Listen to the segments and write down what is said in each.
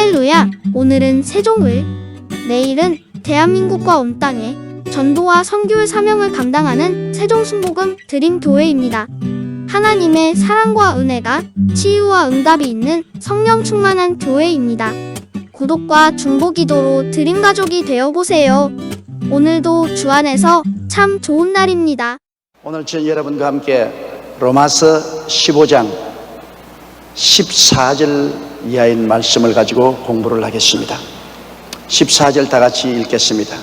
할렐루야! 오늘은 세종을, 내일은 대한민국과 온 땅에 전도와 선교의 사명을 감당하는 세종순복음 드림교회입니다. 하나님의 사랑과 은혜가 치유와 응답이 있는 성령 충만한 교회입니다. 구독과 중보기도로 드림가족이 되어보세요. 오늘도 주 안에서 참 좋은 날입니다. 오늘 전 여러분과 함께 로마서 15장 14절 이하인 말씀을 가지고 공부를 하겠습니다. 14절 다 같이 읽겠습니다.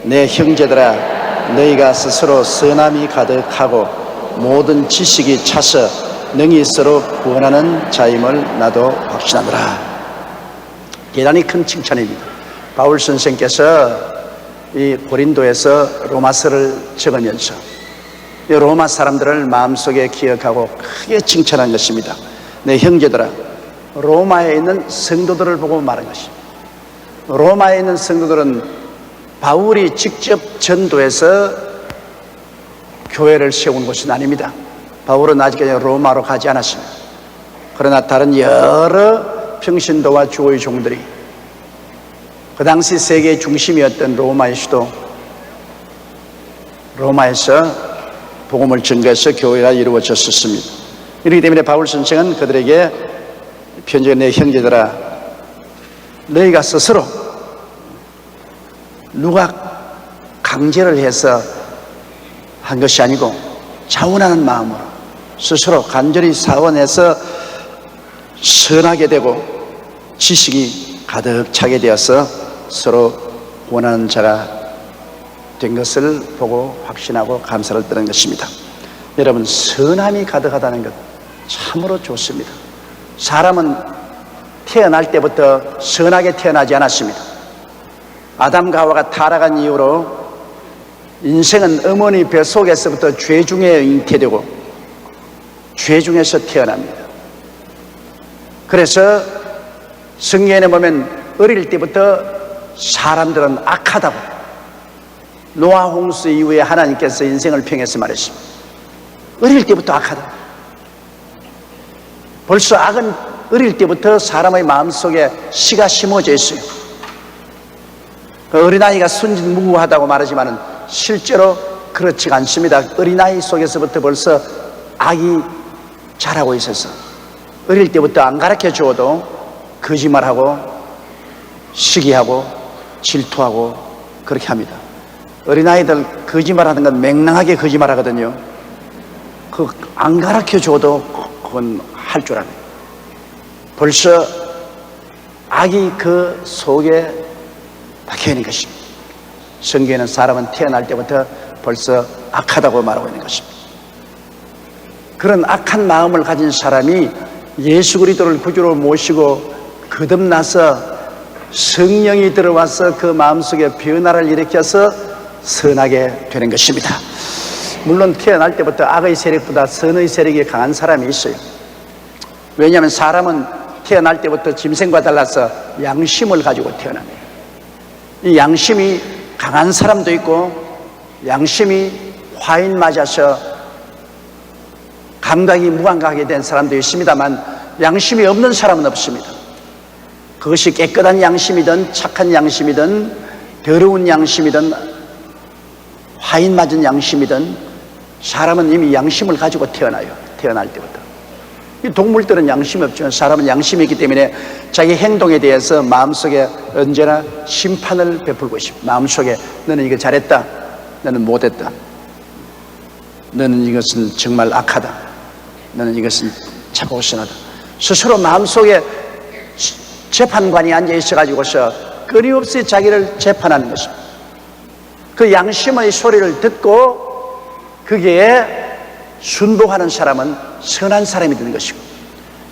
내 형제들아, 너희가 스스로 선함이 가득하고 모든 지식이 차서 능히 서로 구원하는 자임을 나도 확신하노라. 대단히 큰 칭찬입니다. 바울 선생께서 이 고린도에서 로마서를 적으면서 이 로마 사람들을 마음속에 기억하고 크게 칭찬한 것입니다. 내 형제들아, 로마에 있는 성도들을 보고 말한 것입니다. 로마에 있는 성도들은 바울이 직접 전도해서 교회를 세운 것은 아닙니다. 바울은 아직까지 로마로 가지 않았습니다. 그러나 다른 여러 평신도와 주의 종들이 그 당시 세계의 중심이었던 로마의 수도 로마에서 복음을 전개해서 교회가 이루어졌었습니다. 이렇기 때문에 바울 선생은 그들에게 편지에 내 형제들아, 너희가 스스로 누가 강제를 해서 한 것이 아니고 자원하는 마음으로 스스로 간절히 사원해서 선하게 되고 지식이 가득 차게 되어서 서로 원하는 자가 된 것을 보고 확신하고 감사를 드리는 것입니다. 여러분, 선함이 가득하다는 것 참으로 좋습니다. 사람은 태어날 때부터 선하게 태어나지 않았습니다. 아담과 하와가 타락한 이후로 인생은 어머니 뱃속에서부터 죄 중에 잉태되고 죄 중에서 태어납니다. 그래서 성경에 보면 어릴 때부터 사람들은 악하다고, 노아 홍수 이후에 하나님께서 인생을 평해서 말했습니다. 어릴 때부터 악하다. 벌써 악은 어릴 때부터 사람의 마음속에 씨가 심어져 있어요. 어린아이가 순진무구하다고 말하지만 실제로 그렇지가 않습니다. 어린아이 속에서부터 벌써 악이 자라고 있어서 어릴 때부터 안 가르쳐 주어도 거짓말하고 시기하고 질투하고 그렇게 합니다. 어린아이들 거짓말하는 건 맹랑하게 거짓말하거든요. 안 가르쳐 줘도 그건 할 줄 알아요. 벌써 악이 그 속에 박혀 있는 것입니다. 성경에는 사람은 태어날 때부터 벌써 악하다고 말하고 있는 것입니다. 그런 악한 마음을 가진 사람이 예수 그리스도를 구주로 모시고 거듭나서 성령이 들어와서 그 마음속에 변화를 일으켜서 선하게 되는 것입니다. 물론 태어날 때부터 악의 세력보다 선의 세력이 강한 사람이 있어요. 왜냐하면 사람은 태어날 때부터 짐승과 달라서 양심을 가지고 태어납니다. 이 양심이 강한 사람도 있고 양심이 화인 맞아서 감각이 무감각하게 된 사람도 있습니다만 양심이 없는 사람은 없습니다. 그것이 깨끗한 양심이든 착한 양심이든 더러운 양심이든 화인 맞은 양심이든 사람은 이미 양심을 가지고 태어나요. 태어날 때부터. 이 동물들은 양심이 없지만 사람은 양심이 있기 때문에 자기 행동에 대해서 마음속에 언제나 심판을 베풀고 있습니다. 마음속에 너는 이거 잘했다, 너는 못했다, 너는 이것은 정말 악하다, 너는 이것은 차고 선하다. 스스로 마음속에 재판관이 앉아 있어가지고서 끊임없이 자기를 재판하는 것입니다. 그 양심의 소리를 듣고 거기에 순복하는 사람은 선한 사람이 되는 것이고,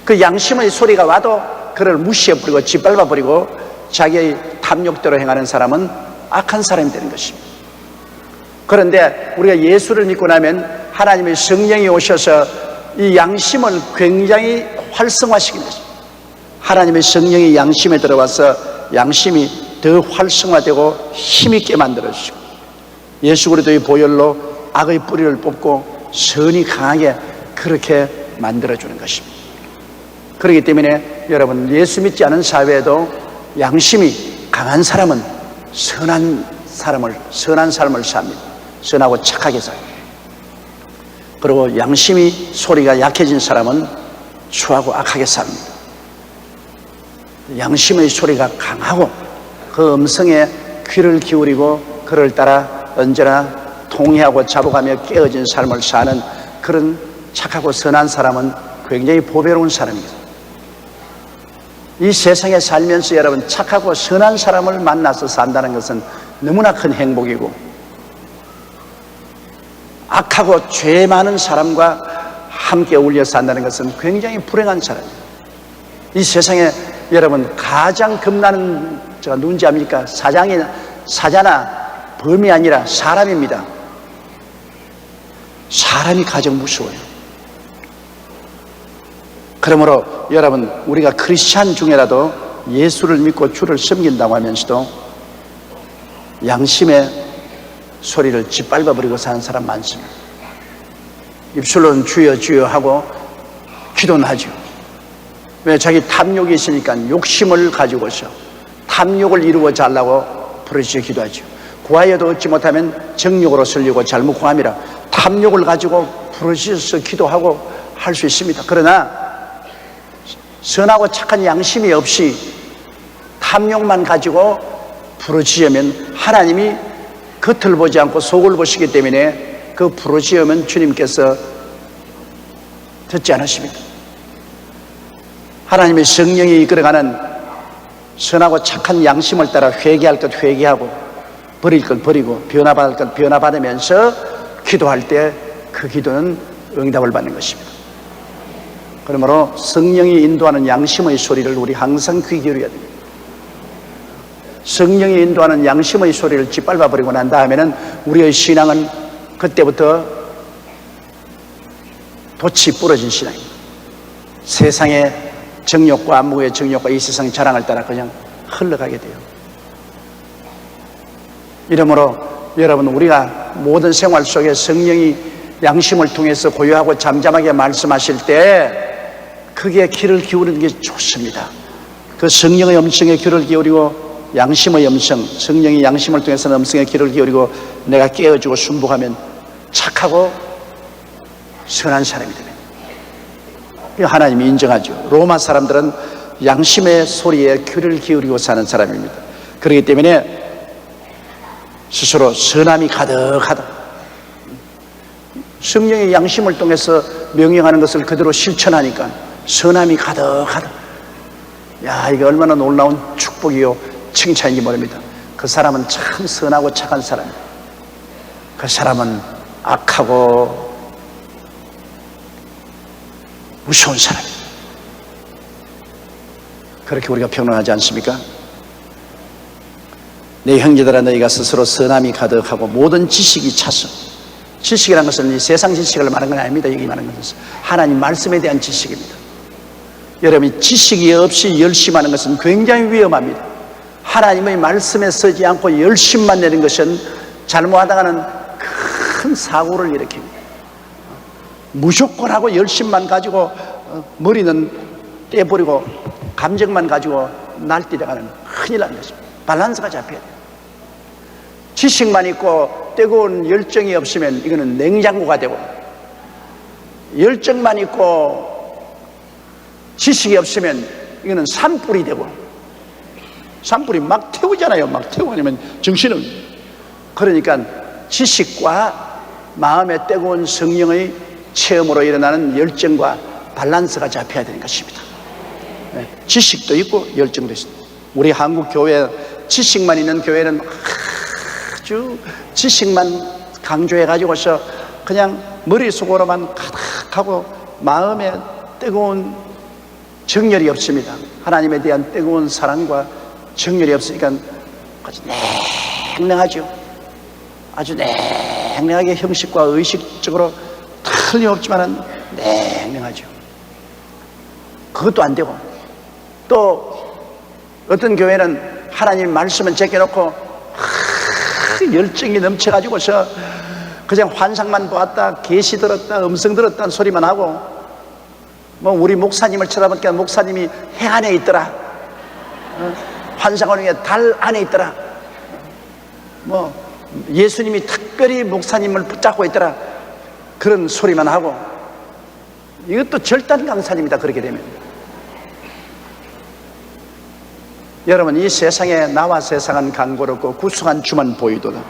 그 양심의 소리가 와도 그를 무시해버리고 짓밟아버리고 자기의 탐욕대로 행하는 사람은 악한 사람이 되는 것입니다. 그런데 우리가 예수를 믿고 나면 하나님의 성령이 오셔서 이 양심을 굉장히 활성화시키는 것입니다. 하나님의 성령이 양심에 들어와서 양심이 더 활성화되고 힘있게 만들어주시고 예수 그리스도의 보혈로 악의 뿌리를 뽑고 선이 강하게 그렇게 만들어주는 것입니다. 그렇기 때문에 여러분, 예수 믿지 않은 사회에도 양심이 강한 사람은 선한 삶을 삽니다. 선하고 착하게 살아요. 그리고 양심이 소리가 약해진 사람은 추하고 악하게 삽니다. 양심의 소리가 강하고 그 음성에 귀를 기울이고 그를 따라 언제나 통회하고 잡아가며 깨어진 삶을 사는 그런 착하고 선한 사람은 굉장히 보배로운 사람입니다. 이 세상에 살면서 여러분, 착하고 선한 사람을 만나서 산다는 것은 너무나 큰 행복이고, 악하고 죄 많은 사람과 함께 어울려 산다는 것은 굉장히 불행한 사람이에요. 이 세상에 여러분, 가장 겁나는 자가 누군지 압니까? 사자나 범이 아니라 사람입니다. 사람이 가장 무서워요. 그러므로 여러분, 우리가 크리스찬 중에라도 예수를 믿고 주를 섬긴다고 하면서도 양심의 소리를 짓밟아버리고 사는 사람 많습니다. 입술로는 주여 주여 하고 기도는 하죠. 왜? 자기 탐욕이 있으니까 욕심을 가지고서 탐욕을 이루어 달라고 부르짖어 기도하죠. 구하여도 얻지 못하면 정욕으로 설리고 잘못 구함이라. 탐욕을 가지고 부르짖어서 기도하고 할 수 있습니다. 그러나 선하고 착한 양심이 없이 탐욕만 가지고 부르짖으면 하나님이 겉을 보지 않고 속을 보시기 때문에 그 부르짖으면 주님께서 듣지 않으십니다. 하나님의 성령이 이끌어가는 선하고 착한 양심을 따라 회개할 것 회개하고 버릴 것 버리고 변화받을 것 변화받으면서 기도할 때 그 기도는 응답을 받는 것입니다. 그러므로 성령이 인도하는 양심의 소리를 우리 항상 귀 기울여야 됩니다. 성령이 인도하는 양심의 소리를 짓밟아버리고 난 다음에는 우리의 신앙은 그때부터 돛이 부러진 신앙입니다. 세상의 정욕과 안목의 정욕과 이 세상의 자랑을 따라 그냥 흘러가게 돼요. 이러므로 여러분, 우리가 모든 생활 속에 성령이 양심을 통해서 고요하고 잠잠하게 말씀하실 때 크게 귀를 기울이는 게 좋습니다. 그 성령의 음성에 귀를 기울이고 양심의 음성, 성령이 양심을 통해서는 음성에 귀를 기울이고 내가 깨어주고 순복하면 착하고 선한 사람이 됩니다. 하나님이 인정하죠. 로마 사람들은 양심의 소리에 귀를 기울이고 사는 사람입니다. 그렇기 때문에 스스로 선함이 가득하다. 성령의 양심을 통해서 명령하는 것을 그대로 실천하니까 선함이 가득하다. 야, 이게 얼마나 놀라운 축복이요 칭찬인지 모릅니다. 그 사람은 참 선하고 착한 사람이에요. 그 사람은 악하고 무서운 사람이에요. 그렇게 우리가 평론하지 않습니까? 내 형제들아, 너희가 스스로 선함이 가득하고 모든 지식이 차서, 지식이라는 것은 이 세상 지식을 말하는 건 아닙니다. 여기 말하는 것은 하나님 말씀에 대한 지식입니다. 여러분이 지식이 없이 열심하는 것은 굉장히 위험합니다. 하나님의 말씀에 서지 않고 열심만 내는 것은 잘못하다가는 큰 사고를 일으킵니다. 무조건 하고 열심만 가지고 머리는 떼버리고 감정만 가지고 날뛰다가는 큰일 나는 것입니다. 밸런스가 잡혀야 돼요. 지식만 있고 뜨거운 열정이 없으면 이거는 냉장고가 되고, 열정만 있고 지식이 없으면 이거는 산불이 되고, 산불이 막 태우잖아요. 막 태우고 아니면 정신은. 그러니까 지식과 마음의 뜨거운 성령의 체험으로 일어나는 열정과 밸런스가 잡혀야 되는 것입니다. 지식도 있고 열정도 있습니다. 우리 한국 교회 지식만 있는 교회는 아주 지식만 강조해 가지고서 그냥 머릿속으로만 가득하고 마음에 뜨거운 정열이 없습니다. 하나님에 대한 뜨거운 사랑과 정열이 없으니까 아주 냉랭하죠. 아주 냉랭하게 형식과 의식적으로 틀림없지만은 냉랭하죠. 그것도 안 되고, 또 어떤 교회는 하나님 말씀을 제껴놓고 열정이 넘쳐가지고서 그냥 환상만 보았다, 계시 들었다, 음성 들었다는 소리만 하고 뭐 우리 목사님을 쳐다보니까 목사님이 해 안에 있더라. 환상을 위해 달 안에 있더라. 뭐 예수님이 특별히 목사님을 붙잡고 있더라. 그런 소리만 하고, 이것도 절단 강산입니다. 그렇게 되면 여러분, 이 세상에 나와 세상은 간고롭고 구수한 주만 보이도다.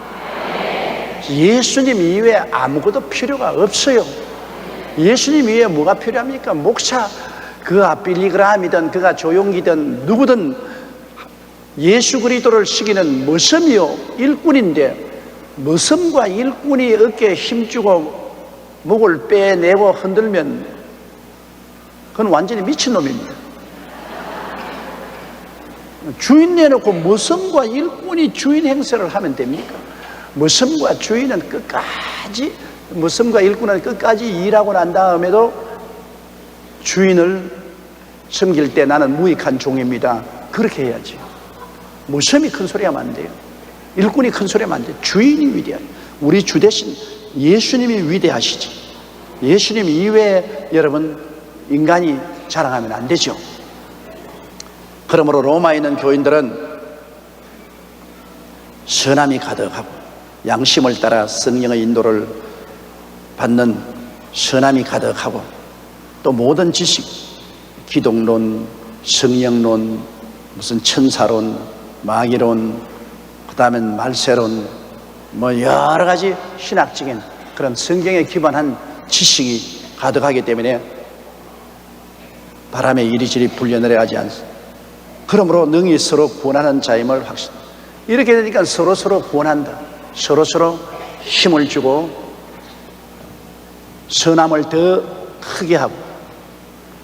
예수님 이외에 아무것도 필요가 없어요. 예수님 이외에 뭐가 필요합니까? 목사, 그가 빌리그람이든 그가 조용기든 누구든 예수 그리스도를 시기는 머슴이요 일꾼인데, 머슴과 일꾼이 어깨에 힘주고 목을 빼내고 흔들면 그건 완전히 미친놈입니다. 주인 내놓고 머슴과 일꾼이 주인 행세를 하면 됩니까? 머슴과 주인은 끝까지, 머슴과 일꾼은 끝까지 일하고 난 다음에도 주인을 섬길 때 나는 무익한 종입니다, 그렇게 해야지. 머슴이 큰 소리 하면 안 돼요. 일꾼이 큰 소리 하면 안 돼요. 주인이 위대해요. 우리 주 대신 예수님이 위대하시지, 예수님 이외에 여러분 인간이 자랑하면 안 되죠. 그러므로 로마에 있는 교인들은 선함이 가득하고 양심을 따라 성령의 인도를 받는 선함이 가득하고, 또 모든 지식, 기독론, 성령론, 무슨 천사론, 마귀론, 그 다음엔 말세론, 뭐 여러 가지 신학적인 그런 성경에 기반한 지식이 가득하기 때문에 바람에 이리저리 불려내려가지 않습니다. 그러므로 능히 서로 구원하는 자임을 확신. 이렇게 되니까 서로 구원한다. 서로 힘을 주고 선함을 더 크게 하고,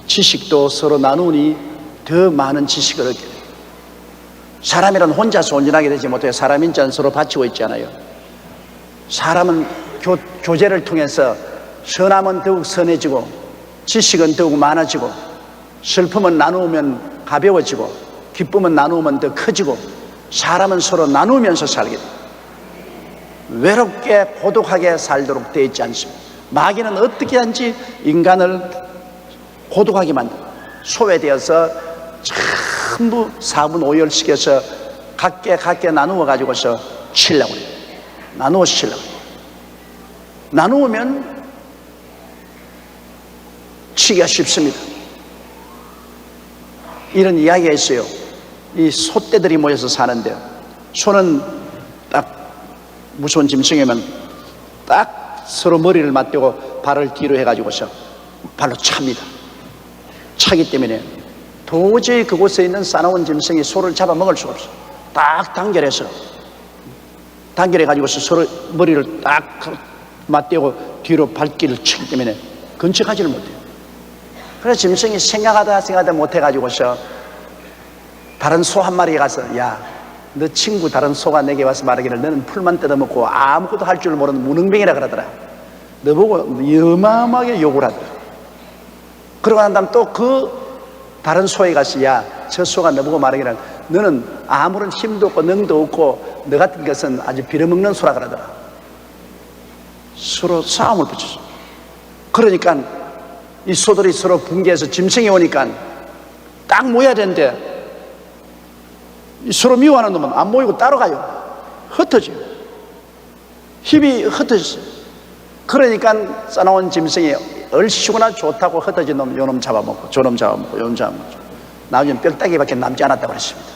지식도 서로 나누니 더 많은 지식을 얻게 돼요. 사람이란 혼자서 온전하게 되지 못해요. 사람인 자는 서로 바치고 있잖아요. 사람은 교제를 통해서 선함은 더욱 선해지고, 지식은 더욱 많아지고, 슬픔은 나누면 가벼워지고, 기쁨은 나누면 더 커지고, 사람은 서로 나누면서 살게 돼요. 외롭게 고독하게 살도록 되어 있지 않습니다. 마귀는 어떻게 하는지 인간을 고독하게 만들어 소외되어서 전부 4분 5열씩해서 각게 나누어 가지고서 치려고 해요. 나누어 치려고 해요. 나누면 치기가 쉽습니다. 이런 이야기가 있어요. 이 소떼들이 모여서 사는데, 소는 딱 무서운 짐승이면 딱 서로 머리를 맞대고 발을 뒤로 해가지고서 발로 찹니다. 차기 때문에 도저히 그곳에 있는 싸나운 짐승이 소를 잡아먹을 수가 없어요. 딱 단결해가지고서 서로 머리를 딱 맞대고 뒤로 발길을 치기 때문에 근처 가지를 못해요. 그래서 짐승이 생각하다 못해가지고서 다른 소 한 마리에 가서, 야, 너 친구 다른 소가 내게 와서 말하기를 너는 풀만 뜯어먹고 아무것도 할 줄 모르는 무능병이라 그러더라. 너 보고 어마어마하게 욕을 하더라. 그러고 난 다음 또 그 다른 소에 가서, 야, 저 소가 너 보고 말하기를 너는 아무런 힘도 없고 능도 없고 너 같은 것은 아주 빌어먹는 소라 그러더라. 서로 싸움을 붙였어. 그러니까 이 소들이 서로 붕괴해서 짐승이 오니까 딱 모여야 되는데, 서로 미워하는 놈은 안 모이고 따로 가요. 흩어져요. 힘이 흩어졌어요. 그러니까 싸나운 짐승이 얼씨구나 좋다고 흩어진 놈, 요놈 잡아먹고 저놈 잡아먹고 요놈 잡아먹고 나중에 뼈다귀밖에 남지 않았다고 그랬습니다.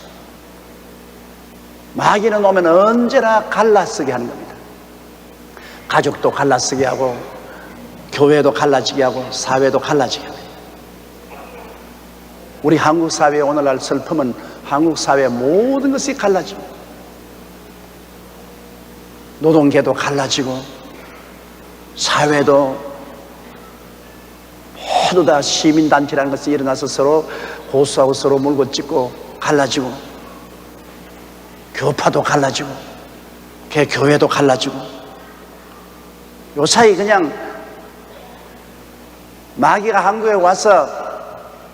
마귀는 오면 언제나 갈라쓰게 하는 겁니다. 가족도 갈라쓰게 하고, 교회도 갈라지게 하고, 사회도 갈라지게 합니다. 우리 한국 사회의 오늘날 슬픔은 한국 사회의 모든 것이 갈라집니다. 노동계도 갈라지고, 사회도 모두 다 시민단체라는 것이 일어나서 서로 고소하고 서로 물고 찢고 갈라지고, 교파도 갈라지고, 교회도 갈라지고, 요 사이 그냥 마귀가 한국에 와서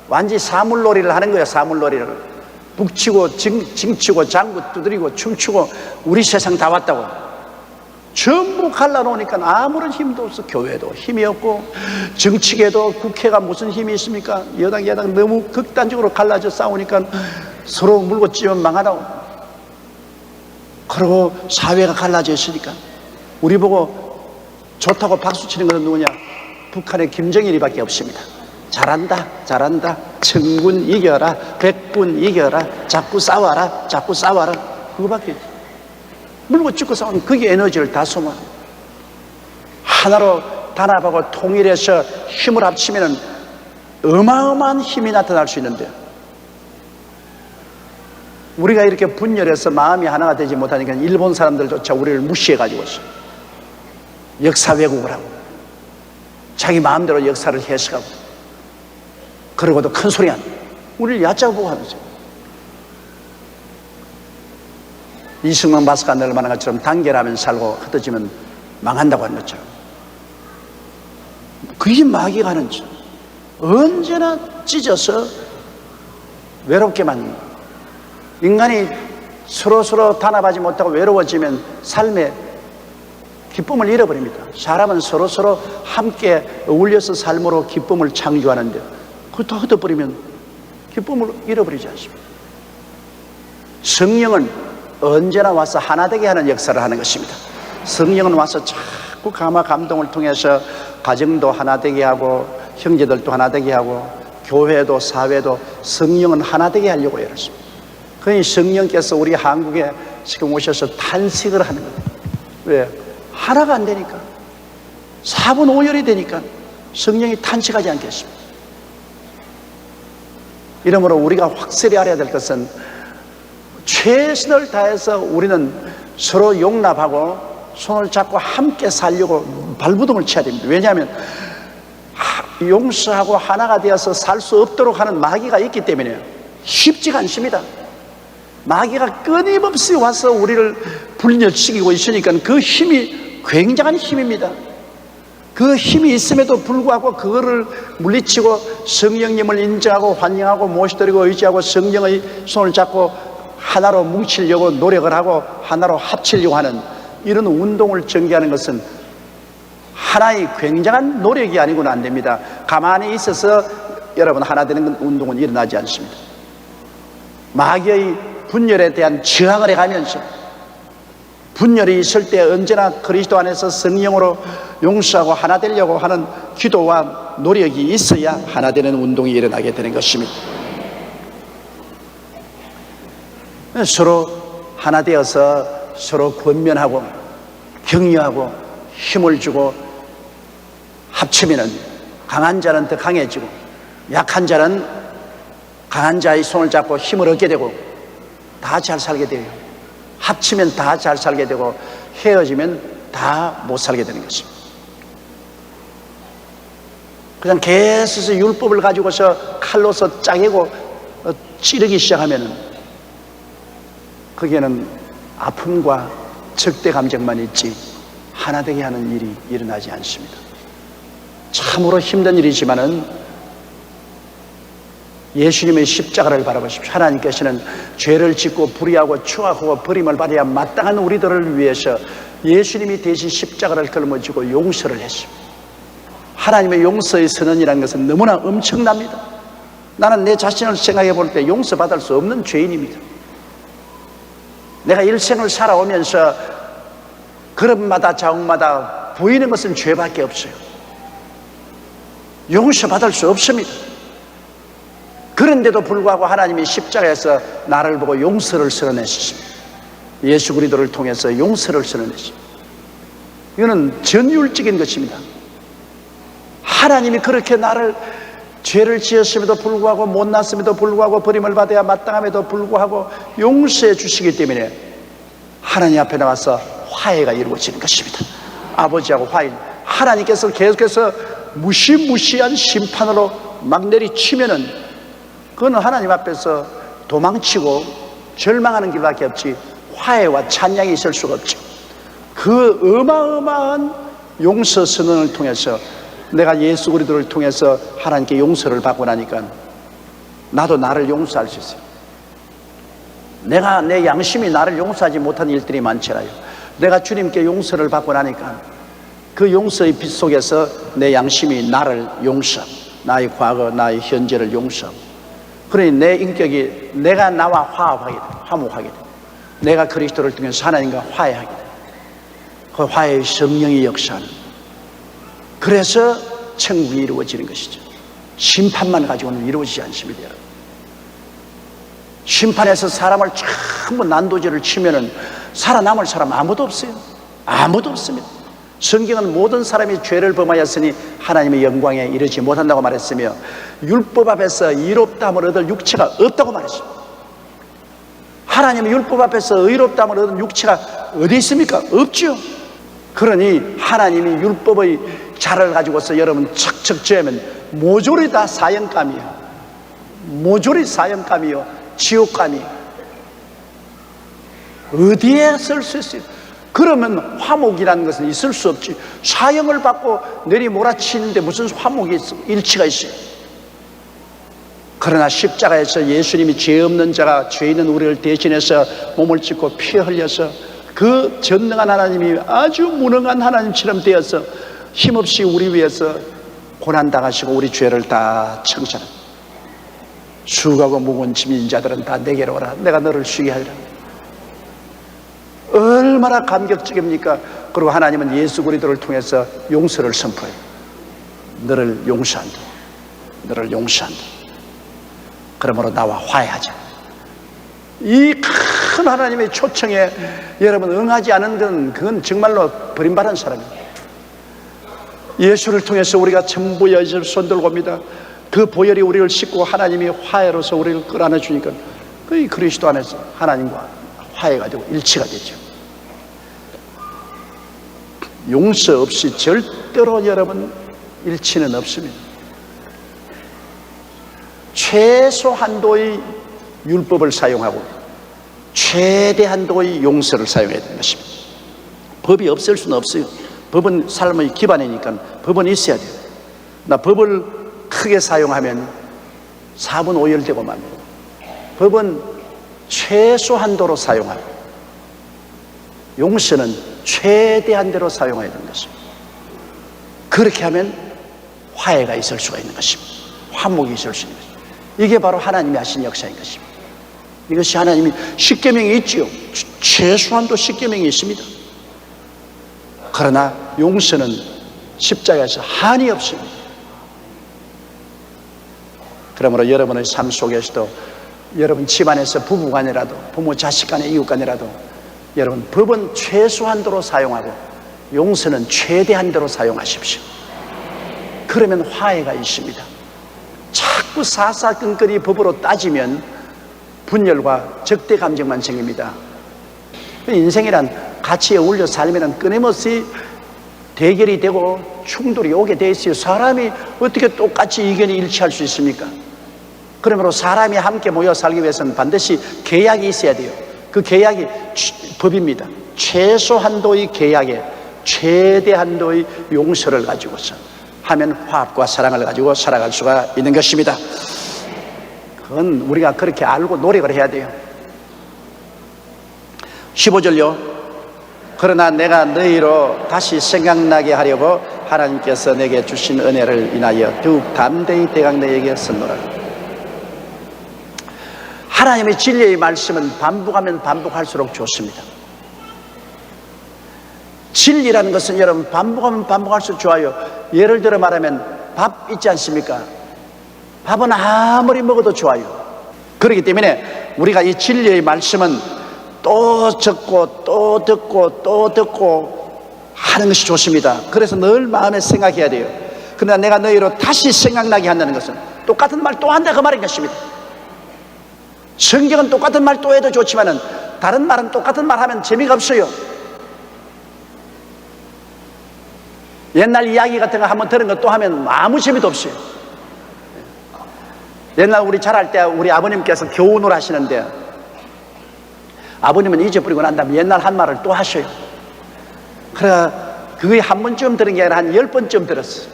완전히 사물놀이를 하는 거예요. 사물놀이를 북치고 징치고 장구 두드리고 춤추고 우리 세상 다 왔다고. 전부 갈라놓으니까 아무런 힘도 없어. 교회도 힘이 없고 정치계도 국회가 무슨 힘이 있습니까? 여당 야당 너무 극단적으로 갈라져 싸우니까 서로 물고 찌면 망하다고. 그리고 사회가 갈라져 있으니까 우리 보고 좋다고 박수 치는 것은 누구냐? 북한의 김정일이밖에 없습니다. 잘한다 잘한다, 천군 이겨라, 백군 이겨라, 자꾸 싸워라 자꾸 싸워라, 그거밖에. 물고 찢고 싸우면 그게 에너지를 다 소모. 하나로 단합하고 통일해서 힘을 합치면 어마어마한 힘이 나타날 수 있는데, 우리가 이렇게 분열해서 마음이 하나가 되지 못하니까 일본 사람들조차 우리를 무시해가지고 있어. 역사 왜곡을 하고 자기 마음대로 역사를 해석하고, 그러고도 큰 소리 안, 우리를 얕잡고 하면서. 이승만 박사가 늘 말한 것처럼 단결하면 살고 흩어지면 망한다고 하는 것처럼, 그게 마귀가 하는 짓. 언제나 찢어서 외롭게 만드는 거예요. 인간이 서로 단합하지 못하고 외로워지면 삶의 기쁨을 잃어버립니다. 사람은 서로 함께 어울려서 삶으로 기쁨을 창조하는데, 그거 다 흩어버리면 기쁨을 잃어버리지 않습니다. 성령은 언제나 와서 하나 되게 하는 역사를 하는 것입니다. 성령은 와서 자꾸 감화 감동을 통해서 가정도 하나 되게 하고, 형제들도 하나 되게 하고, 교회도 사회도 성령은 하나 되게 하려고 이렇습니다. 그러니 성령께서 우리 한국에 지금 오셔서 탄식을 하는 거예요. 왜? 하나가 안 되니까. 4분 5열이 되니까 성령이 탄식하지 않겠습니다. 이러므로 우리가 확실히 알아야 될 것은, 최선을 다해서 우리는 서로 용납하고 손을 잡고 함께 살려고 발부둥을 쳐야 됩니다. 왜냐하면 용서하고 하나가 되어서 살 수 없도록 하는 마귀가 있기 때문에 쉽지가 않습니다. 마귀가 끊임없이 와서 우리를 분열시키고 있으니까 그 힘이 굉장한 힘입니다. 그 힘이 있음에도 불구하고 그거를 물리치고 성령님을 인정하고 환영하고 모시드리고 의지하고 성령의 손을 잡고 하나로 뭉치려고 노력을 하고 하나로 합치려고 하는 이런 운동을 전개하는 것은 하나의 굉장한 노력이 아니고는 안 됩니다. 가만히 있어서 여러분 하나 되는 운동은 일어나지 않습니다. 마귀의 분열에 대한 저항을 해가면서, 분열이 있을 때 언제나 그리스도 안에서 성령으로 용서하고 하나 되려고 하는 기도와 노력이 있어야 하나 되는 운동이 일어나게 되는 것입니다. 서로 하나 되어서 서로 권면하고 격려하고 힘을 주고 합치면은 강한 자는 더 강해지고, 약한 자는 강한 자의 손을 잡고 힘을 얻게 되고 다 잘 살게 돼요. 합치면 다 잘 살게 되고, 헤어지면 다 못 살게 되는 것입니다. 그냥 계속 율법을 가지고서 칼로서 짜개고 찌르기 시작하면은 거기에는 아픔과 적대 감정만 있지 하나 되게 하는 일이 일어나지 않습니다. 참으로 힘든 일이지만은 예수님의 십자가를 바라보십시오. 하나님께서는 죄를 짓고 불의하고 추악하고 버림을 받아야 마땅한 우리들을 위해서 예수님이 대신 십자가를 걸머지고 용서를 했습니다. 하나님의 용서의 선언이라는 것은 너무나 엄청납니다. 나는 내 자신을 생각해 볼 때 용서받을 수 없는 죄인입니다. 내가 일생을 살아오면서 걸음마다 자국마다 보이는 것은 죄밖에 없어요. 용서받을 수 없습니다. 그런데도 불구하고 하나님이 십자가에서 나를 보고 용서를 선언했습니다. 예수 그리스도를 통해서 용서를 선언했습니다. 이거는 전율적인 것입니다. 하나님이 그렇게 나를 죄를 지었음에도 불구하고 못났음에도 불구하고 버림을 받아야 마땅함에도 불구하고 용서해 주시기 때문에 하나님 앞에 나와서 화해가 이루어지는 것입니다. 아버지하고 화해. 하나님께서 계속해서 무시무시한 심판으로 막 내리치면은 그거는 하나님 앞에서 도망치고 절망하는 길밖에 없지 화해와 찬양이 있을 수가 없죠. 그 어마어마한 용서 선언을 통해서 내가 예수 그리스도를 통해서 하나님께 용서를 받고 나니까 나도 나를 용서할 수 있어요. 내가 내 양심이 나를 용서하지 못한 일들이 많잖아요. 내가 주님께 용서를 받고 나니까 그 용서의 빛 속에서 내 양심이 나를 용서하고, 나의 과거, 나의 현재를 용서하고, 그러니 내 인격이 내가 나와 화합하게 돼, 화목하게 돼. 내가 그리스도를 통해서 하나님과 화해하게 돼. 그 화해의 성령이 역사하는. 그래서 천국이 이루어지는 것이죠. 심판만 가지고는 이루어지지 않습니다. 심판에서 사람을 전부 난도질을 치면은 살아남을 사람 아무도 없어요. 아무도 없습니다. 성경은 모든 사람이 죄를 범하였으니 하나님의 영광에 이르지 못한다고 말했으며, 율법 앞에서 의롭다함을 얻을 육체가 없다고 말했습니다. 하나님의 율법 앞에서 의롭다함을 얻은 육체가 어디 있습니까? 없죠. 그러니 하나님이 율법의 자를 가지고서 여러분 척척 죄하면 모조리 다 사형감이요, 모조리 사형감이요, 지옥감이요. 어디에 쓸 수 있어요? 그러면 화목이라는 것은 있을 수 없지. 사형을 받고 내리몰아치는데 무슨 화목이 있어? 일치가 있어요. 그러나 십자가에서 예수님이 죄 없는 자가 죄 있는 우리를 대신해서 몸을 찢고 피 흘려서 그 전능한 하나님이 아주 무능한 하나님처럼 되어서 힘없이 우리 위해서 고난당하시고 우리 죄를 다 청산합니다. 수고하고 무거운 짐진 자들은 다 내게로 오라, 내가 너를 쉬게 하리라. 얼마나 감격적입니까? 그리고 하나님은 예수 그리스도를 통해서 용서를 선포해요. 너를 용서한다, 너를 용서한다. 그러므로 나와 화해하자. 이 큰 하나님의 초청에 여러분 응하지 않은 건 그건 정말로 버림받은 사람입니다. 예수를 통해서 우리가 전부 여지를 손들고 옵니다. 그 보혈이 우리를 씻고 하나님이 화해로서 우리를 끌어안아 주니까 그 그리스도 안에서 하나님과 화해가 되고 일치가 되죠. 용서 없이 절대로 여러분 일치는 없습니다. 최소한도의 율법을 사용하고 최대한도의 용서를 사용해야 되는 것입니다. 법이 없을 수는 없어요. 법은 삶의 기반이니까 법은 있어야 돼요. 나 법을 크게 사용하면 4분 5열 되고 맙니다. 법은 최소한도로 사용하고 용서는 최대한대로 사용해야 되는 것입니다. 그렇게 하면 화해가 있을 수가 있는 것입니다. 화목이 있을 수 있는 것입니다. 이게 바로 하나님이 하신 역사인 것입니다. 이것이 하나님이 십계명이 있지요. 최소한도 십계명이 있습니다. 그러나 용서는 십자가에서 한이 없습니다. 그러므로 여러분의 삶 속에서도 여러분 집안에서 부부간이라도 부모 자식간에 이웃간이라도 여러분 법은 최소한도로 사용하고 용서는 최대한도로 사용하십시오. 그러면 화해가 있습니다. 자꾸 사사건건이 법으로 따지면 분열과 적대 감정만 생깁니다. 인생이란 같이 어울려 살면 끊임없이 대결이 되고 충돌이 오게 돼 있어요. 사람이 어떻게 똑같이 의견이 일치할 수 있습니까? 그러므로 사람이 함께 모여 살기 위해서는 반드시 계약이 있어야 돼요. 그 계약이 법입니다. 최소한도의 계약에 최대한도의 용서를 가지고서 하면 화합과 사랑을 가지고 살아갈 수가 있는 것입니다. 그건 우리가 그렇게 알고 노력을 해야 돼요. 15절요. 그러나 내가 너희로 다시 생각나게 하려고 하나님께서 내게 주신 은혜를 인하여 더욱 담대히 대강 너희에게 선노라. 하나님의 진리의 말씀은 반복하면 반복할수록 좋습니다. 진리라는 것은 여러분 반복하면 반복할수록 좋아요. 예를 들어 말하면 밥 있지 않습니까? 밥은 아무리 먹어도 좋아요. 그렇기 때문에 우리가 이 진리의 말씀은 또 적고 또 듣고 또 듣고 하는 것이 좋습니다. 그래서 늘 마음에 생각해야 돼요. 그러나 내가 너희로 다시 생각나게 한다는 것은 똑같은 말 또 한다 그 말인 것입니다. 성경은 똑같은 말 또 해도 좋지만은 다른 말은 똑같은 말 하면 재미가 없어요. 옛날 이야기 같은 거 한번 들은 거 또 하면 아무 재미도 없어요. 옛날 우리 자랄 때 우리 아버님께서 교훈을 하시는데 아버님은 잊어버리고 난 다음에 옛날 한 말을 또 하셔요. 그래 그게 한 번쯤 들은 게 아니라 한 10번쯤 들었어요.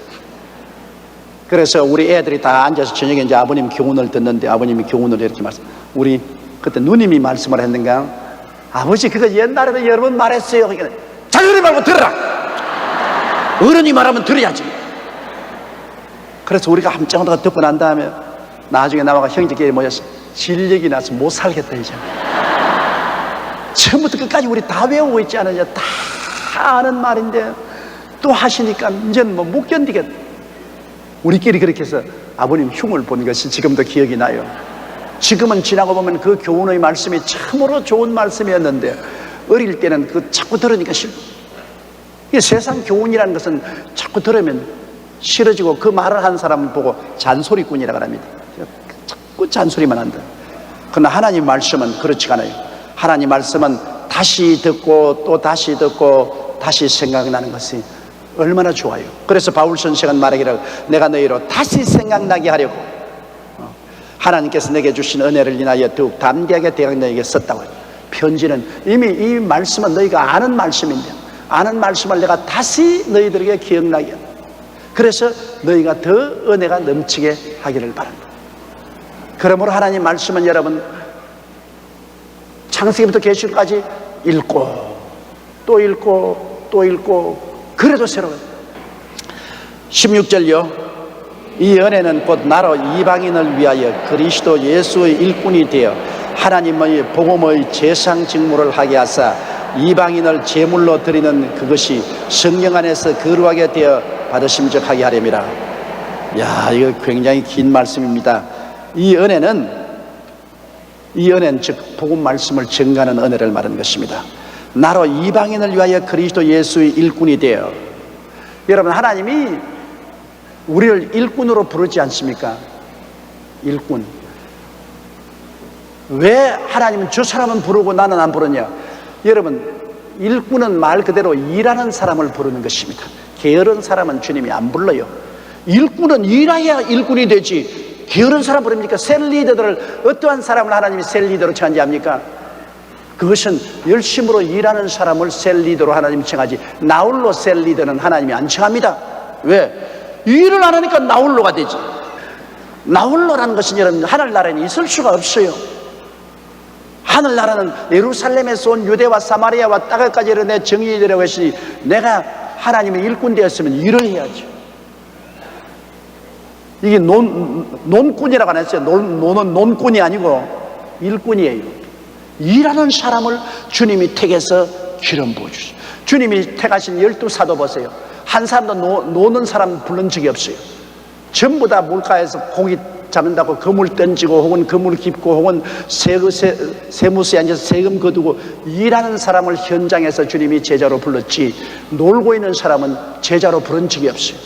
그래서 우리 애들이 다 앉아서 저녁에 이제 아버님 교훈을 듣는데 아버님이 교훈을 이렇게 말씀. 우리 그때 누님이 말씀을 했는가 아버지 그거 옛날에도 여러 번 말했어요. 그러니까 자녀들 말고 들어라. 어른이 말하면 들어야지. 그래서 우리가 함정하다가 듣고 난 다음에 나중에 나와가 형제끼리 모여서 실력이 나서 못 살겠다 이제. 처음부터 끝까지 우리 다 외우고 있지 않느냐. 다 아는 말인데 또 하시니까 이제는 뭐 못 견디겠다. 우리끼리 그렇게 해서 아버님 흉을 본 것이 지금도 기억이 나요. 지금은 지나고 보면 그 교훈의 말씀이 참으로 좋은 말씀이었는데 어릴 때는 그 자꾸 들으니까 싫고, 이 세상 교훈이라는 것은 자꾸 들으면 싫어지고 그 말을 한 사람을 보고 잔소리꾼이라고 합니다. 자꾸 잔소리만 한다. 그러나 하나님 말씀은 그렇지 않아요. 하나님 말씀은 다시 듣고 또 다시 듣고 다시 생각나는 것이 얼마나 좋아요. 그래서 바울 선생은 말하기를 내가 너희로 다시 생각나게 하려고 하나님께서 내게 주신 은혜를 인하여 더욱 담대하게 대학 너에게 썼다고 해요. 편지는 이미 이 말씀은 너희가 아는 말씀인데 아는 말씀을 내가 다시 너희들에게 기억나게 한다. 그래서 너희가 더 은혜가 넘치게 하기를 바랍니다. 그러므로 하나님 말씀은 여러분 창세기부터 계시록까지 읽고 또 읽고 또 읽고 그래도 새로워요. 16절요. 이 은혜는 곧 나로 이방인을 위하여 그리스도 예수의 일꾼이 되어 하나님의 복음의 제상 직무를 하게 하사 이방인을 제물로 드리는 그것이 성령 안에서 거룩하게 되어 받으심적하게 하렵니다. 야, 이거 굉장히 긴 말씀입니다. 이 은혜는 즉 복음 말씀을 증가하는 은혜를 말하는 것입니다. 나로 이방인을 위하여 그리스도 예수의 일꾼이 되어. 여러분, 하나님이 우리를 일꾼으로 부르지 않습니까? 일꾼. 왜 하나님은 저 사람은 부르고 나는 안 부르냐? 여러분, 일꾼은 말 그대로 일하는 사람을 부르는 것입니다. 게으른 사람은 주님이 안 불러요. 일꾼은 일해야 일꾼이 되지 게으른 사람 부릅니까? 셀리더들을 어떠한 사람을 하나님이 셀리더로称한지 압니까? 그것은 열심으로 일하는 사람을 셀리더로 하나님이称하지 나홀로 셀리더는 하나님이 안称합니다. 왜? 일을 안 하니까 나홀로가 되지. 나홀로라는 것은 여러분 하늘나라에는 있을 수가 없어요. 하늘나라는 예루살렘에서 온 유대와 사마리아와 땅까지 이르내 정의되려고 했으니 내가 하나님의 일꾼 되었으면 일을 해야지. 이게 논꾼이라고 안 했어요. 논은 논꾼이 아니고 일꾼이에요. 일하는 사람을 주님이 택해서 기름 부어주세요. 주님이 택하신 12사도 보세요. 한 사람도 노는 사람 부른 적이 없어요. 전부 다 물가에서 고기 잡는다고 그물 던지고 혹은 그물 깁고 혹은 세무서에 앉아서 세금 거두고 일하는 사람을 현장에서 주님이 제자로 불렀지 놀고 있는 사람은 제자로 부른 적이 없어요.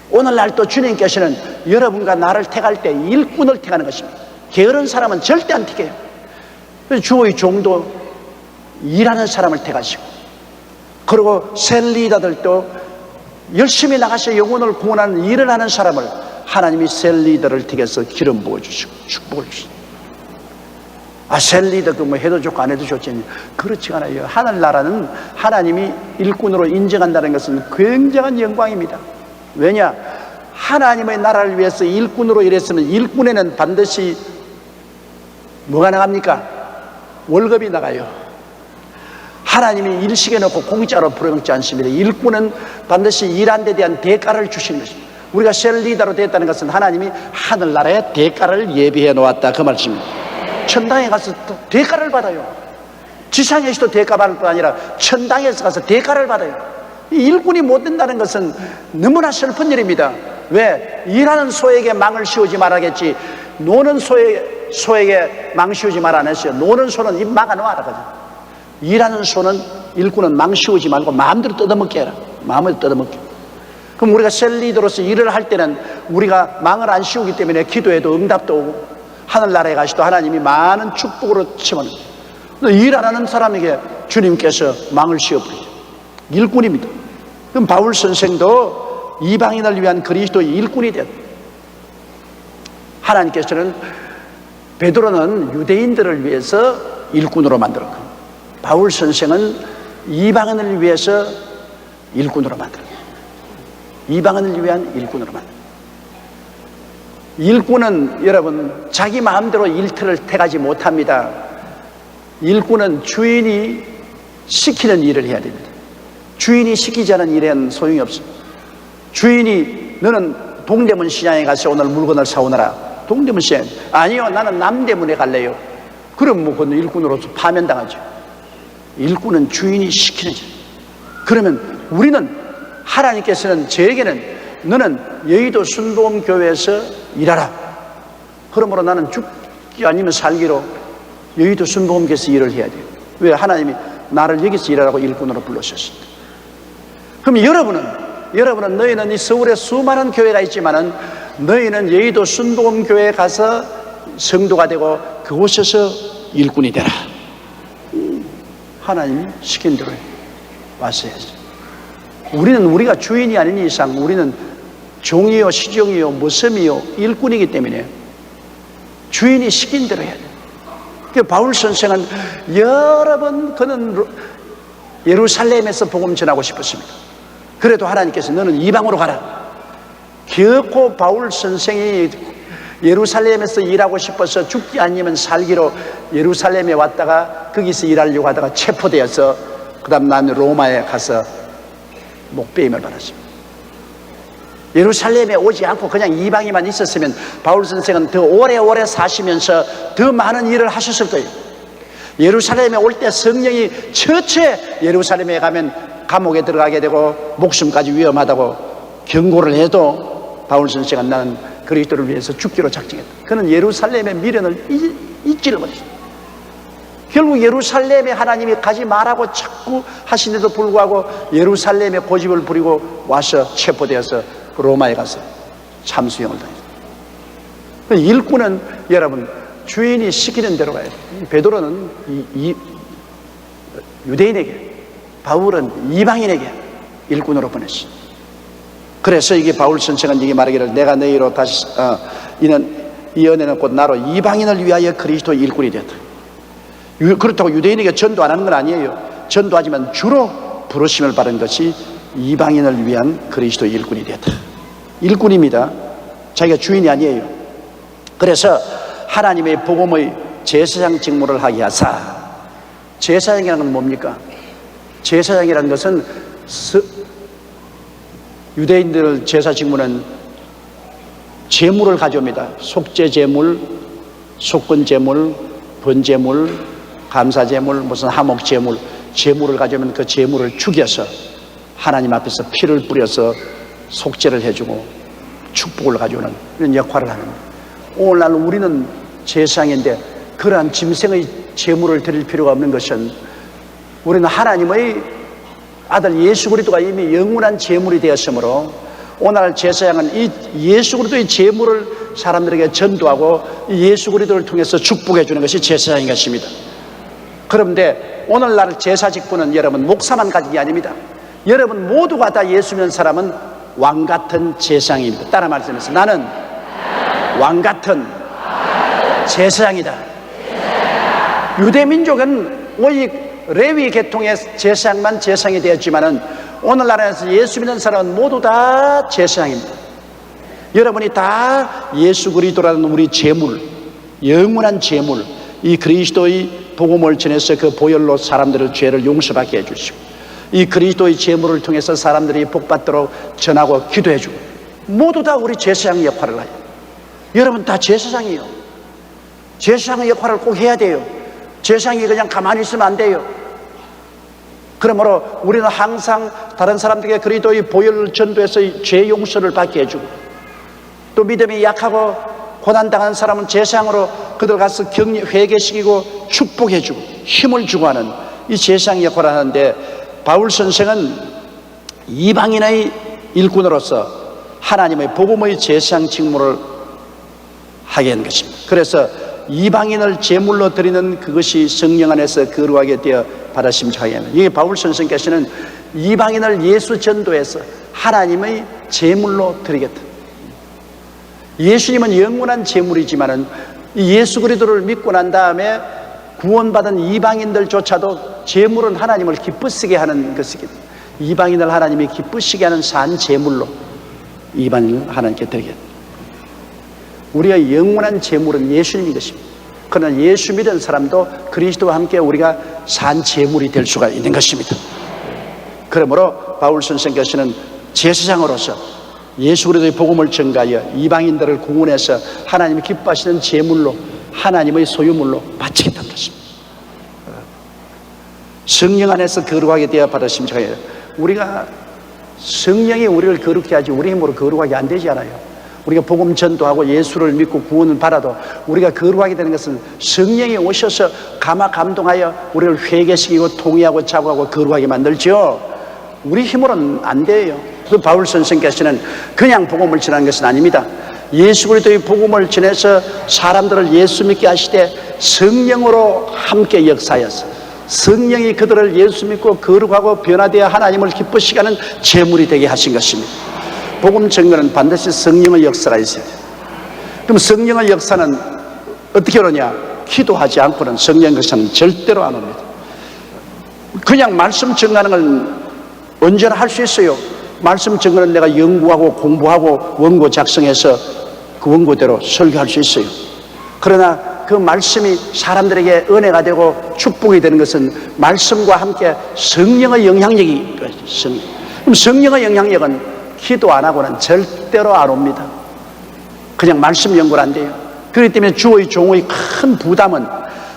오늘날 또 주님께서는 여러분과 나를 택할 때 일꾼을 택하는 것입니다. 게으른 사람은 절대 안 택해요. 그래서 주의 종도 일하는 사람을 택하시고, 그리고 셀리더들도 열심히 나가서 영혼을 구원하는 일을 하는 사람을 하나님이 셀리더를 택해서 기름 부어주시고 축복을 주시고. 셀리더 그 뭐 해도 좋고 안 해도 좋지. 그렇지 않아요. 하늘나라는 하나님이 일꾼으로 인정한다는 것은 굉장한 영광입니다. 왜냐? 하나님의 나라를 위해서 일꾼으로 일했으면 일꾼에는 반드시 뭐가 나갑니까? 월급이 나가요. 하나님이 일 시켜놓고 공짜로 부르지 않습니다. 일꾼은 반드시 일한 데 대한 대가를 주시는 것입니다. 우리가 셀리더로 됐다는 것은 하나님이 하늘나라에 대가를 예비해 놓았다 그 말씀입니다. 천당에 가서 대가를 받아요. 지상에서도 대가 받을 뿐 아니라 천당에서 가서 대가를 받아요. 일꾼이 못 된다는 것은 너무나 슬픈 일입니다. 왜? 일하는 소에게 망을 씌우지 말아야겠지 노는 소에게 망 씌우지 말아 안 했어요. 노는 소는 입 막아놓아라 거든. 일하는 소는 일꾼은 망 씌우지 말고 마음대로 뜯어먹게 해라. 마음을 뜯어먹게. 그럼 우리가 셀리더로서 일을 할 때는 우리가 망을 안 씌우기 때문에 기도해도 응답도 오고 하늘나라에 가시도 하나님이 많은 축복으로 채워는 일 안 하는 사람에게 주님께서 망을 씌워버리죠. 일꾼입니다. 그럼 바울 선생도 이방인을 위한 그리스도의 일꾼이 됐다. 하나님께서는 베드로는 유대인들을 위해서 일꾼으로 만들었고 바울 선생은 이방인을 위해서 일꾼으로 만들었고 이방인을 위한 일꾼으로 만들었고 일꾼은 여러분 자기 마음대로 일터를 택하지 못합니다. 일꾼은 주인이 시키는 일을 해야 됩니다. 주인이 시키지 않은 일에는 소용이 없습니다. 주인이 너는 동대문 시장에 가서 오늘 물건을 사오너라. 동대문 시장. 아니요, 나는 남대문에 갈래요. 그럼 뭐 그건 일꾼으로서 파면당하죠. 일꾼은 주인이 시키는 일. 그러면 우리는, 하나님께서는 저에게는 너는 여의도 순복음교회에서 일하라. 그러므로 나는 죽기 아니면 살기로 여의도 순복음교회에서 일을 해야 돼요. 왜? 하나님이 나를 여기서 일하라고 일꾼으로 불러주셨습니다. 그럼 여러분은 너희는 이 서울에 수많은 교회가 있지만은 너희는 여의도 순복음교회에 가서 성도가 되고 그곳에서 일꾼이 되라. 하나님이 시킨 대로 왔어야지. 우리가 주인이 아닌 이상 우리는 종이요, 시종이요, 모섬이요, 일꾼이기 때문에 주인이 시킨 대로 해야 돼요. 바울 선생은 여러 번 그는 예루살렘에서 복음 전하고 싶었습니다. 그래도 하나님께서 너는 이방으로 가라. 결코 바울 선생이 예루살렘에서 일하고 싶어서 죽지 아니면 살기로 예루살렘에 왔다가 거기서 일하려고 하다가 체포되어서 그 다음 난 로마에 가서 목배임을 받았습니다. 예루살렘에 오지 않고 그냥 이방에만 있었으면 바울 선생은 더 오래오래 사시면서 더 많은 일을 하셨을 거예요. 예루살렘에 올 때 성령이 처처에 예루살렘에 가면 감옥에 들어가게 되고 목숨까지 위험하다고 경고를 해도 바울 선생은 나는 그리스도를 위해서 죽기로 작정했다. 그는 예루살렘의 미련을 잊지를 못했어요. 결국 예루살렘에 하나님이 가지 말라고 자꾸 하시는데도 불구하고 예루살렘에 고집을 부리고 와서 체포되어서 로마에 가서 참수형을 당했어요. 일꾼은 여러분 주인이 시키는 대로 가야 돼요. 베드로는 유대인에게, 바울은 이방인에게 일꾼으로 보냈어요. 그래서 이게 바울 선생은 이게 말하기를 내가 너희로 다시 이는 이 은혜는 곧 나로 이방인을 위하여 그리스도 일꾼이 되었다. 그렇다고 유대인에게 전도 안 하는 건 아니에요. 전도하지만 주로 부르심을 받은 것이 이방인을 위한 그리스도 일꾼이 되었다. 일꾼입니다. 자기가 주인이 아니에요. 그래서 하나님의 복음의 제사장 직무를 하게 하사. 제사장이라는 건 뭡니까? 제사장이라는 것은 유대인들 제사 직무는 제물을 가져옵니다. 속죄 제물, 속건 제물, 번제물, 감사 제물, 무슨 하목 제물, 제물을 가져오면 그 제물을 죽여서 하나님 앞에서 피를 뿌려서 속죄를 해주고 축복을 가져오는 이런 역할을 하는 거예요. 오늘날 우리는 제사장인데 그러한 짐승의 제물을 드릴 필요가 없는 것은 우리는 하나님의 아들 예수 그리스도가 이미 영원한 제물이 되었으므로 오늘 제사장은 이 예수 그리스도의 제물을 사람들에게 전도하고 예수 그리스도를 통해서 축복해 주는 것이 제사장인 것입니다. 그런데 오늘날 제사 직분은 여러분 목사만 가진 게 아닙니다. 여러분 모두가 다 예수 믿는 사람은 왕 같은 제사장입니다. 따라 말씀해서 나는 왕 같은 제사장이다. 유대민족은 오직 레위 계통의 제사장만 제사장이 되었지만은 오늘날에서 예수 믿는 사람은 모두 다 제사장입니다. 여러분이 다 예수 그리스도라는 우리 제물, 영원한 제물, 이 그리스도의 복음을 전해서 그 보혈로 사람들의 죄를 용서받게 해주시고 이 그리스도의 제물을 통해서 사람들이 복받도록 전하고 기도해주고 모두 다 우리 제사장 역할을 해요. 여러분 다 제사장이에요. 제사장의 역할을 꼭 해야 돼요. 제사장이 그냥 가만히 있으면 안 돼요. 그러므로 우리는 항상 다른 사람들에게 그리스도의 보혈을 전도해서 죄 용서를 받게 해주고 또 믿음이 약하고 고난당한 사람은 제사장으로 그들 가서 회개시키고 축복해주고 힘을 주고 하는 이 제사장 역할을 하는데 바울 선생은 이방인의 일꾼으로서 하나님의 복음의 제사장 직무를 하게 한 것입니다. 그래서 이방인을 제물로 드리는 그것이 성령 안에서 거룩하게 되어 받아심하게 하는 이게 바울 선생께서는 이방인을 예수 전도해서 하나님의 제물로 드리겠다. 예수님은 영원한 제물이지만은 예수 그리스도를 믿고 난 다음에 구원받은 이방인들조차도 제물은 하나님을 기쁘시게 하는 것이기 때문에 이방인을 하나님이 기쁘시게 하는 산 제물로 이방인을 하나님께 드리겠다. 우리의 영원한 제물은 예수님인 것입니다. 그러나 예수 믿은 사람도 그리스도와 함께 우리가 산 제물이 될 수가 있는 것입니다. 그러므로 바울 선생께서는 제사장으로서 예수 그리스도의 복음을 전가하여 이방인들을 구원해서 하나님이 기뻐하시는 제물로, 하나님의 소유물로 바치겠다는 것입니다. 성령 안에서 거룩하게 되어 받으시면 좋아요. 우리가 성령이 우리를 거룩해 하지 우리 힘으로 거룩하게 안 되지 않아요. 우리가 복음 전도하고 예수를 믿고 구원을 받아도 우리가 거룩하게 되는 것은 성령이 오셔서 감동하여 우리를 회개시키고 통회하고 자부하고 거룩하게 만들죠. 우리 힘으로는 안 돼요. 그 바울 선생께서는 그냥 복음을 전하는 것은 아닙니다. 예수 그리스도의 복음을 전해서 사람들을 예수 믿게 하시되 성령으로 함께 역사하였어. 성령이 그들을 예수 믿고 거룩하고 변화되어 하나님을 기쁘시게 하는 제물이 되게 하신 것입니다. 복음 전거는 반드시 성령의 역사가 있어야 돼요. 그럼 성령의 역사는 어떻게 오느냐? 기도하지 않고는 성령 역사는 절대로 안 옵니다. 그냥 말씀 전하는 건 언제나 할 수 있어요. 말씀 전거는 내가 연구하고 공부하고 원고 작성해서 그 원고대로 설교할 수 있어요. 그러나 그 말씀이 사람들에게 은혜가 되고 축복이 되는 것은 말씀과 함께 성령의 영향력이 있어요. 그럼 성령의 영향력은 기도 안 하고는 절대로 안 옵니다. 그냥 말씀 연구를 안 돼요. 그렇기 때문에 주의 종의 큰 부담은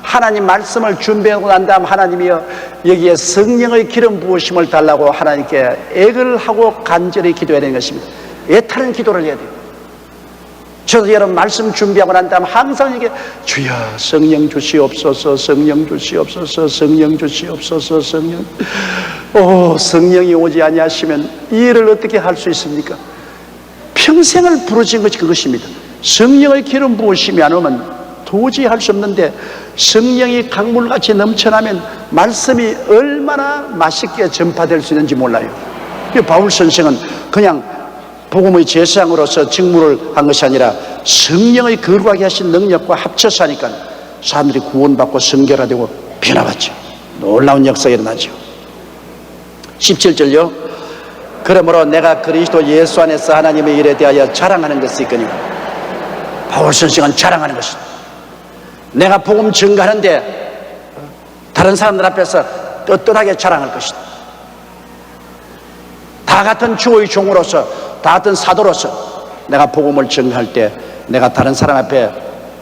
하나님 말씀을 준비하고 난 다음 하나님이여 여기에 성령의 기름 부으심을 달라고 하나님께 애를 하고 간절히 기도해야 되는 것입니다. 애타는 기도를 해야 돼요. 저도 여러분 말씀 준비하고 난 다음 항상 이게 주여 성령 주시옵소서, 성령 주시옵소서, 성령 주시옵소서, 성령. 성령이 오지 아니하시면 이 일을 어떻게 할 수 있습니까? 평생을 부르짖은 것이 그것입니다. 성령의 기름 부으심이 안 오면 도저히 할 수 없는데 성령이 강물같이 넘쳐나면 말씀이 얼마나 맛있게 전파될 수 있는지 몰라요. 바울 선생은 그냥 복음의 제사장으로서 직무를 한 것이 아니라 성령의 거룩하게 하신 능력과 합쳐서 하니까 사람들이 구원받고 성결화되고 변화받죠. 놀라운 역사가 일어나죠. 17절요. 그러므로 내가 그리스도 예수 안에서 하나님의 일에 대하여 자랑하는 것이 있거니와. 바울 선생은 자랑하는 것이다. 내가 복음 증거하는데 다른 사람들 앞에서 떳떳하게 자랑할 것이다. 다 같은 주의 종으로서, 다 같은 사도로서 내가 복음을 증거할 때 내가 다른 사람 앞에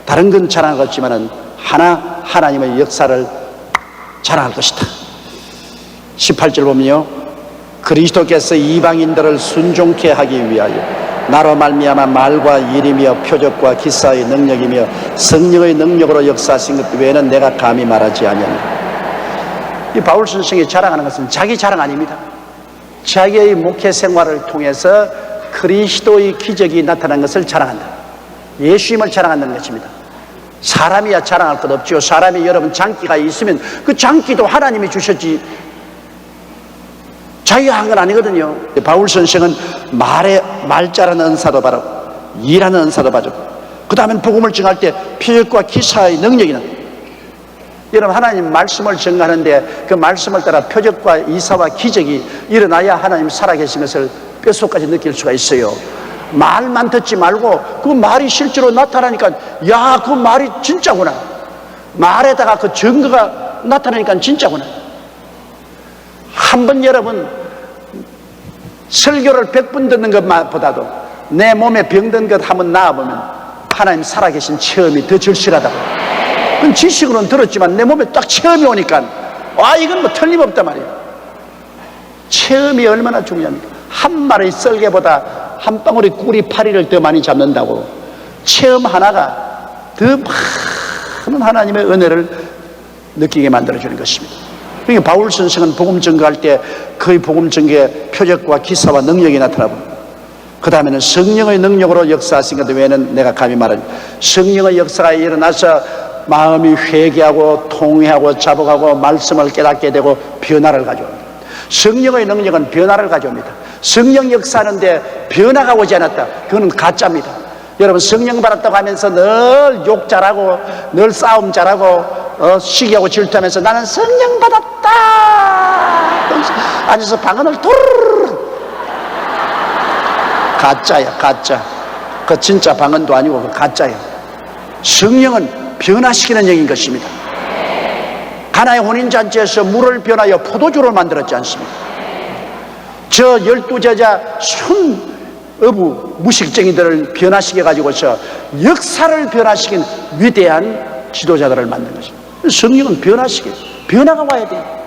다른 건 자랑하겠지만은 하나님의 역사를 자랑할 것이다. 18절 보면요. 그리스도께서 이방인들을 순종케 하기 위하여 나로 말미암아 말과 일이며 표적과 기사의 능력이며 성령의 능력으로 역사하신 것 외에는 내가 감히 말하지 아니하노라. 이 바울 선생이 자랑하는 것은 자기 자랑 아닙니다. 자기의 목회 생활을 통해서 그리스도의 기적이 나타난 것을 자랑한다. 예수님을 자랑한다는 것입니다. 사람이야 자랑할 것 없죠. 사람이 여러분 장기가 있으면 그 장기도 하나님이 주셨지 자기가 한 건 아니거든요. 바울 선생은 말 잘하는 은사도 바라고 일하는 은사도 바라고 그 다음에 복음을 증할 때 표적과 기사의 능력이 나. 여러분 하나님 말씀을 증거하는데 그 말씀을 따라 표적과 이사와 기적이 일어나야 하나님 살아계신 것을 뼛속까지 느낄 수가 있어요. 말만 듣지 말고 그 말이 실제로 나타나니까 야, 그 말이 진짜구나. 말에다가 그 증거가 나타나니까 진짜구나. 한번 여러분 설교를 100번 듣는 것보다도 내 몸에 병든 것 한번 나아보면 하나님 살아계신 체험이 더 절실하다고. 그건 지식으로는 들었지만 내 몸에 딱 체험이 오니까 이건 뭐 틀림없단 말이에요. 체험이 얼마나 중요합니까? 한 마리 썰개보다 한 방울의 꿀이 파리를 더 많이 잡는다고. 체험 하나가 더 많은 하나님의 은혜를 느끼게 만들어주는 것입니다. 그러니까 바울 선생은 복음 증거할 때 그의 복음 증거의 표적과 기사와 능력이 나타나고 그 다음에는 성령의 능력으로 역사하신 것 외에는 내가 감히 말하니 성령의 역사가 일어나서 마음이 회개하고 통회하고 자복하고 말씀을 깨닫게 되고 변화를 가져옵니다. 성령의 능력은 변화를 가져옵니다. 성령 역사하는데 변화가 오지 않았다. 그건 가짜입니다. 여러분 성령 받았다고 하면서 늘 욕 잘하고 늘 싸움 잘하고 시기하고 질투하면서 나는 성령 받았다 앉아서 방언을 도르르 가짜야 가짜. 그 진짜 방언도 아니고 그 가짜야. 성령은 변화시키는 영인 것입니다. 가나의 혼인잔치에서 물을 변하여 포도주로 만들었지 않습니까? 저 12제자 순어부 무식쟁이들을 변화시켜가지고서 역사를 변화시킨 위대한 지도자들을 만든 것입니다. 성령은 변화가 와야 돼요.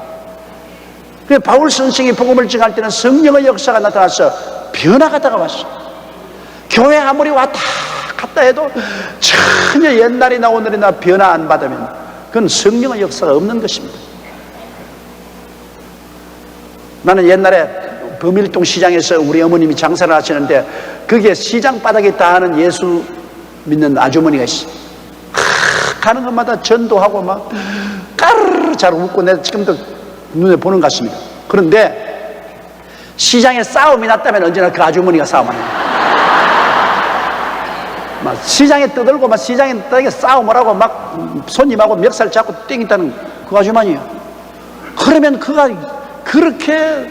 그래서 바울 선생이 복음을 증할 때는 성령의 역사가 나타나서 변화가 다가왔어요. 교회 아무리 왔다 갔다 해도 전혀 옛날이나 오늘이나 변화 안 받으면 그건 성령의 역사가 없는 것입니다. 나는 옛날에 범일동 시장에서 우리 어머님이 장사를 하시는데 거기에 시장 바닥에 닿는 예수 믿는 아주머니가 있어요. 가는 것마다 전도하고 막 까르르 잘 웃고 내가 지금도 눈에 보는 것 같습니다. 그런데 시장에 싸움이 났다면 언제나 그 아주머니가 싸움을 해요. 막 시장에 떠들고 막 시장에 싸움을 하고 막 손님하고 멱살 잡고 땡긴다는 그 아주머니예요. 그러면 그가 그렇게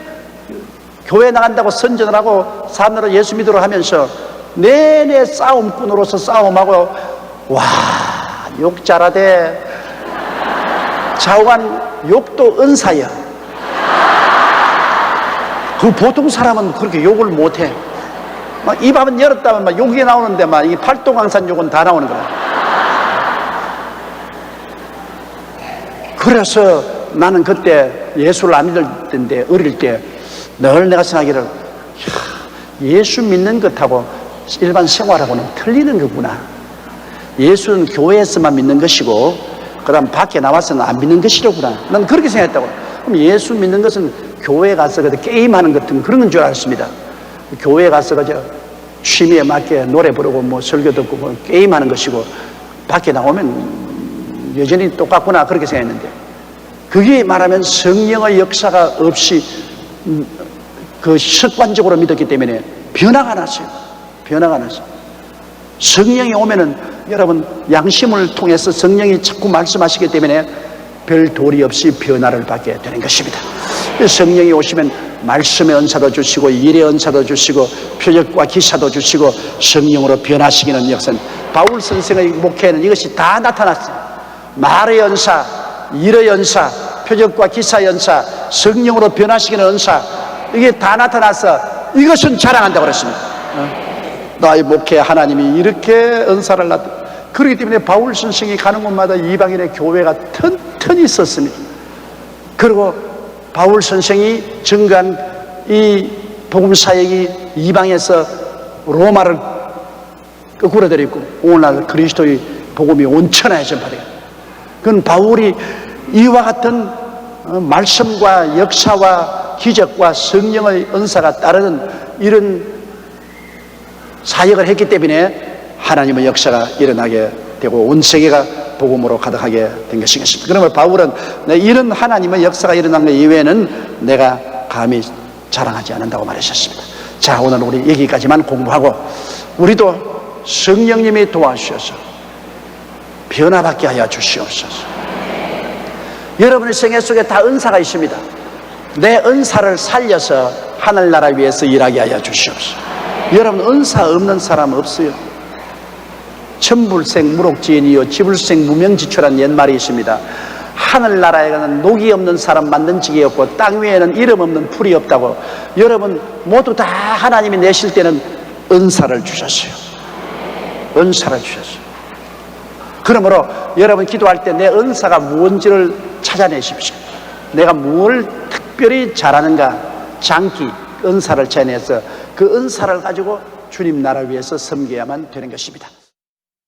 교회 나간다고 선전을 하고 사람들을 예수 믿으러 하면서 내내 싸움꾼으로서 싸움하고 와 욕 잘하대. 좌우간 욕도 은사야. 그 보통 사람은 그렇게 욕을 못해. 막 입 한번 열었다면 막 욕이 나오는데 막 이 팔도강산 욕은 다 나오는 거야. 그래서 나는 그때 예수를 안 믿을 때인데 어릴 때 늘 내가 생각하기를 예수 믿는 것하고 일반 생활하고는 틀리는 거구나. 예수는 교회에서만 믿는 것이고 그 다음 밖에 나와서는 안 믿는 것이로구나. 난 그렇게 생각했다고. 그럼 예수 믿는 것은 교회에 가서 게임하는 같은 그런 건 줄 알았습니다. 교회에 가서 그저 취미에 맞게 노래 부르고 뭐 설교 듣고 뭐 게임하는 것이고 밖에 나오면 여전히 똑같구나 그렇게 생각했는데 그게 말하면 성령의 역사가 없이 그 습관적으로 믿었기 때문에 변화가 났어요. 변화가 났어요. 성령이 오면은 여러분 양심을 통해서 성령이 자꾸 말씀하시기 때문에 별 도리 없이 변화를 받게 되는 것입니다. 성령이 오시면 말씀의 은사도 주시고 일의 은사도 주시고 표적과 기사도 주시고 성령으로 변화시키는 역사는 바울 선생의 목회에는 이것이 다 나타났어요. 말의 은사, 일의 은사, 표적과 기사의 은사, 성령으로 변화시키는 은사 이게 다 나타나서 이것은 자랑한다고 그랬습니다. 나의 목회 하나님이 이렇게 은사를 그렇기 때문에 바울 선생이 가는 곳마다 이방인의 교회가 튼튼히 있었습니다. 그리고 바울 선생이 증거한 이 복음 사역이 이방에서 로마를 거꾸로 들이고 오늘날 그리스도의 복음이 온 천하에 전파돼요. 그건 바울이 이와 같은 말씀과 역사와 기적과 성령의 은사가 따르는 이런 사역을 했기 때문에 하나님의 역사가 일어나게 되고 온 세계가 복음으로 가득하게 된 것이겠습니다. 그러면 바울은 이런 하나님의 역사가 일어난 것 이외에는 내가 감히 자랑하지 않는다고 말하셨습니다. 자, 오늘 우리 여기까지만 공부하고 우리도 성령님이 도와주셔서 변화받게 하여 주시옵소서. 여러분의 생애 속에 다 은사가 있습니다. 내 은사를 살려서 하늘나라 위해서 일하게 하여 주시옵소서. 여러분 은사 없는 사람 없어요. 천불생 무록지인이요 지불생 무명지초란 옛말이 있습니다. 하늘나라에는 녹이 없는 사람 만든 지기 없고 땅 위에는 이름 없는 풀이 없다고. 여러분 모두 다 하나님이 내실 때는 은사를 주셨어요. 은사를 주셨어요. 그러므로 여러분 기도할 때 내 은사가 무엇인지를 찾아내십시오. 내가 뭘 특별히 잘하는가 장기 은사를 찾아내서 그 은사를 가지고 주님 나라 위해서 섬겨야만 되는 것입니다.